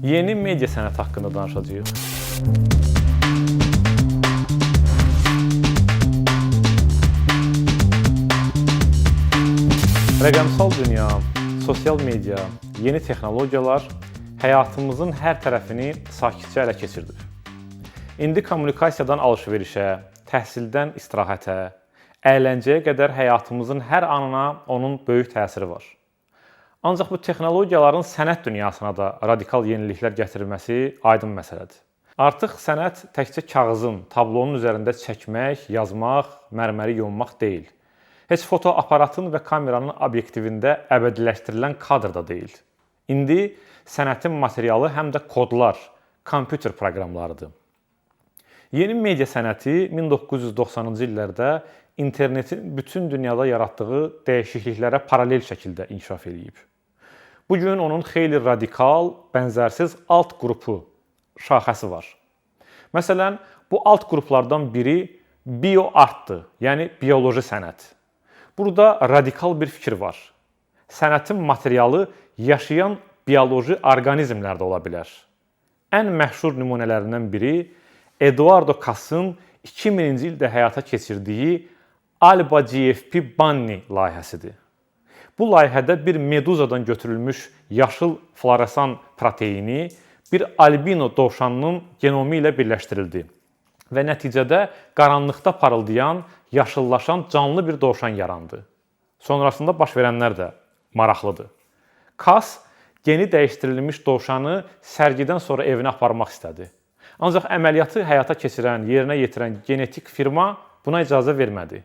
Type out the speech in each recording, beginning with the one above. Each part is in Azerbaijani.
Yeni media sənəti haqqında danışacağıq. Rəqəmsal dünya, sosial media, yeni texnologiyalar həyatımızın hər tərəfini sakitcə ələ keçirdi. İndi kommunikasiyadan alış-verişə, təhsildən istirahətə, əyləncəyə qədər həyatımızın hər anına onun böyük təsiri var. Ancaq bu texnologiyaların sənət dünyasına da radikal yeniliklər gətirilməsi aydın məsələdir. Artıq sənət təkcə kağızın, tablonun üzərində çəkmək, yazmaq, mərməri yonmaq deyil. Heç fotoaparatın və kameranın obyektivində əbədiləşdirilən kadr da deyil. İndi sənətin materialı həm də kodlar, kompüter proqramlarıdır. Yeni media sənəti 1990-cı illərdə internetin bütün dünyada yaratdığı dəyişikliklərə paralel şəkildə inkişaf edib. Bu gün onun xeyli radikal, bənzərsiz alt qrupu, şaxəsi var. Məsələn, bu alt qruplardan biri bioartdır, yəni bioloji sənət. Burada radikal bir fikir var. Sənətin materialı yaşayan bioloji orqanizmlər də ola bilər. Ən məşhur nümunələrindən biri Eduardo Kass'ın 2000-ci ildə həyata keçirdiyi Alba GFP Bunny layihəsidir. Bu layihədə bir meduzadan götürülmüş yaşıl floresan proteini bir albino dovşanının genomu ilə birləşdirildi və nəticədə qaranlıqda parıldayan, yaşıllaşan canlı bir dovşan yarandı. Sonrasında baş verənlər də maraqlıdır. Kass geni dəyişdirilmiş dovşanı sərgidən sonra evinə aparmaq istədi. Ancaq əməliyyatı həyata keçirən, yerinə yetirən genetik firma buna icazə vermədi.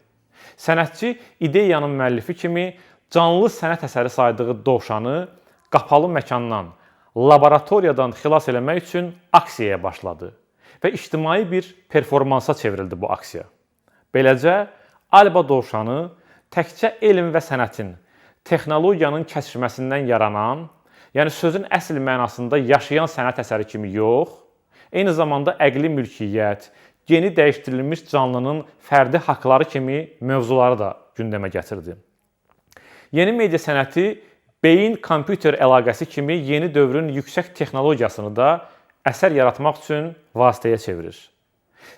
Sənətçi ideyanın müəllifi kimi canlı sənət əsəri saydığı dovşanı qapalı məkandan, laboratoriyadan xilas eləmək üçün aksiyaya başladı və ictimai bir performansa çevrildi bu aksiya. Beləcə, Alba dovşanı təkcə elm və sənətin, texnologiyanın kəsişməsindən yaranan, yəni sözün əsl mənasında yaşayan sənət əsəri kimi yox, eyni zamanda əqli mülkiyyət, geni dəyişdirilmiş canlının fərdi haqları kimi mövzuları da gündəmə gətirdi. Yeni media sənəti beyin-kompüter əlaqəsi kimi yeni dövrün yüksək texnologiyasını da əsər yaratmaq üçün vasitəyə çevirir.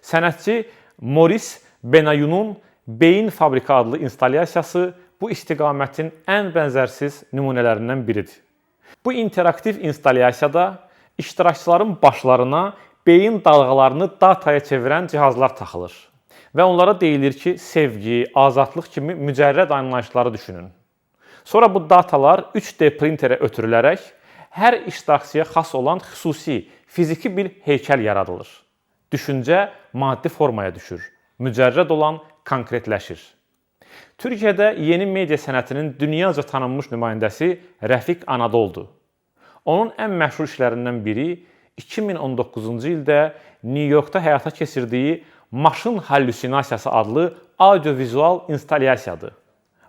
Sənətçi Maurice Benayunun Beyin Fabriki adlı installyasiyası bu istiqamətin ən bənzərsiz nümunələrindən biridir. Bu interaktiv installyasiyada iştirakçıların başlarına beyin dalğalarını dataya çevirən cihazlar taxılır və onlara deyilir ki, sevgi, azadlıq kimi mücərrəd anlayışları düşünün. Sonra bu datalar 3D printerə ötürülərək hər iştirakçıya xas olan xüsusi, fiziki bir heykəl yaradılır. Düşüncə maddi formaya düşür, mücərrəd olan konkretləşir. Türkiyədə yeni media sənətinin dünyaca tanınmış nümayəndəsi Rəfiq Anadoldur. Onun ən məşhur işlərindən biri 2019-cu ildə New Yorkda həyata keçirdiyi Maşın hallüsinasiyası adlı audio-vizual installyasiyadır.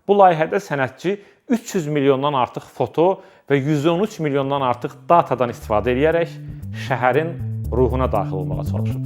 Bu layihədə sənətçi 300 milyondan artıq foto və 113 milyondan artıq datadan istifadə edərək şəhərin ruhuna daxil olmağa çalışıb.